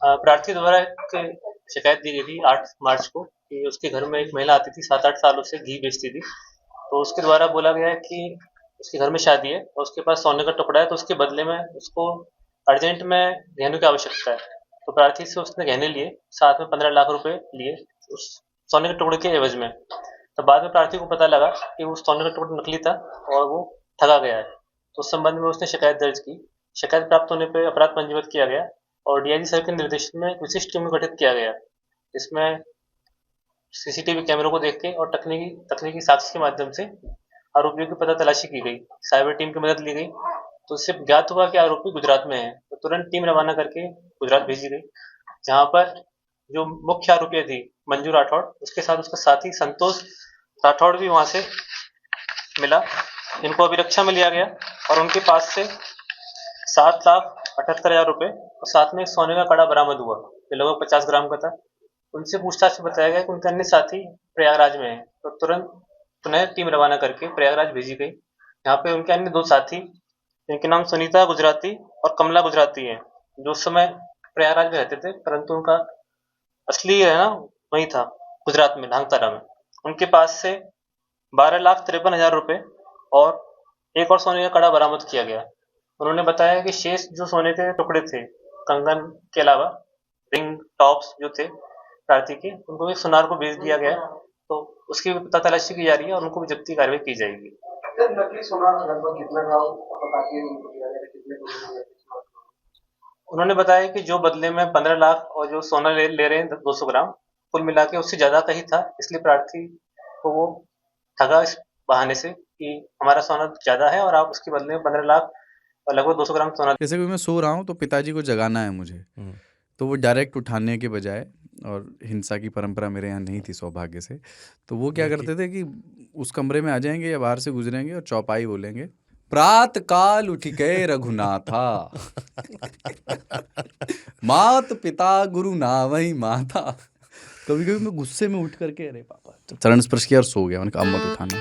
प्रार्थी द्वारा एक शिकायत दी गई थी 8 मार्च को कि उसके घर में एक महिला आती थी 7-8 सालों से घी बेचती थी। तो उसके द्वारा बोला गया है कि उसके घर में शादी है और उसके पास सोने का टुकड़ा है, तो उसके बदले में उसको अर्जेंट में गहनों की आवश्यकता है। तो प्रार्थी से उसने गहने लिए, साथ में 15 लाख रुपए लिए उस सोने के टुकड़े के एवज में। तो बाद में प्रार्थी को पता लगा कि उस सोने का टुकड़ा नकली था और वो ठगा गया है। तो उस संबंध में उसने शिकायत दर्ज की। शिकायत प्राप्त होने पर अपराध पंजीबद्ध किया गया और डीआईजी सर के निर्देशन में एक विशिष्ट टीम गठित किया गया, जिसमें सीसीटीवी कैमरों को देख के और तकनीकी साक्ष्य के माध्यम से आरोपियों की पता तलाशी की गई। साइबर टीम की मदद ली गई, तो इससे ज्ञात हुआ कि आरोपी गुजरात में है। तो तुरंत टीम रवाना करके गुजरात भेजी गई, जहाँ पर जो मुख्य आरोपी थी मंजू राठौड़, उसके साथ उसका साथी संतोष राठौड़ भी वहां से मिला। इनको अभिरक्षा में लिया गया और उनके पास से 7,78,000 रुपए और साथ में एक सोने का कड़ा बरामद हुआ, जो लगभग 50 ग्राम का था। उनसे पूछताछ में बताया गया कि उनके अन्य साथी प्रयागराज में हैं। तो तुरंत पुनः टीम रवाना करके प्रयागराज भेजी गई, जहाँ पे उनके अन्य 2 साथी, जिनके नाम सुनीता गुजराती और कमला गुजराती हैं, जो उस समय प्रयागराज में रहते थे, परंतु उनका असली रहना वही था, गुजरात में धांगतारा में। उनके पास से 12,53,000 रुपए और एक और सोने का कड़ा बरामद किया गया। उन्होंने बताया कि शेष जो सोने के टुकड़े थे, कंगन के अलावा रिंग टॉप्स जो थे प्रार्थी के, उनको एक सुनार को बेच दिया गया। तो उसकी भी पता तलाशी की जा रही है और उनको भी जब्ती कार्रवाई की जाएगी। नकली सोना लगभग कितना था पता कि उनको दिया गया, कितने उन्होंने बताया कि जो बदले में 15 लाख और जो सोना ले रहे हैं 200 ग्राम, कुल मिला के उससे ज्यादा का ही था। इसलिए प्रार्थी को वो ठगा इस बहाने से कि हमारा सोना ज्यादा है और आप उसके बदले में 15 लाख और लगभग 200 ग्राम सोना। जैसे कि मैं सो रहा हूँ तो पिताजी को जगाना है मुझे, तो वो डायरेक्ट उठाने के बजाय, और हिंसा की परंपरा मेरे यहाँ नहीं थी सौभाग्य से, तो वो क्या करते थे कि उस कमरे में आ जाएंगे या बाहर से गुजरेंगे और चौपाई बोलेंगे, प्रात काल उठ गए रघुनाथा मात पिता गुरु नावई माता। कभी कभी मैं गुस्से में उठ करके अरे पापा चरण स्पर्श किया और सो गया। मैंने कहा अब मत उठाना।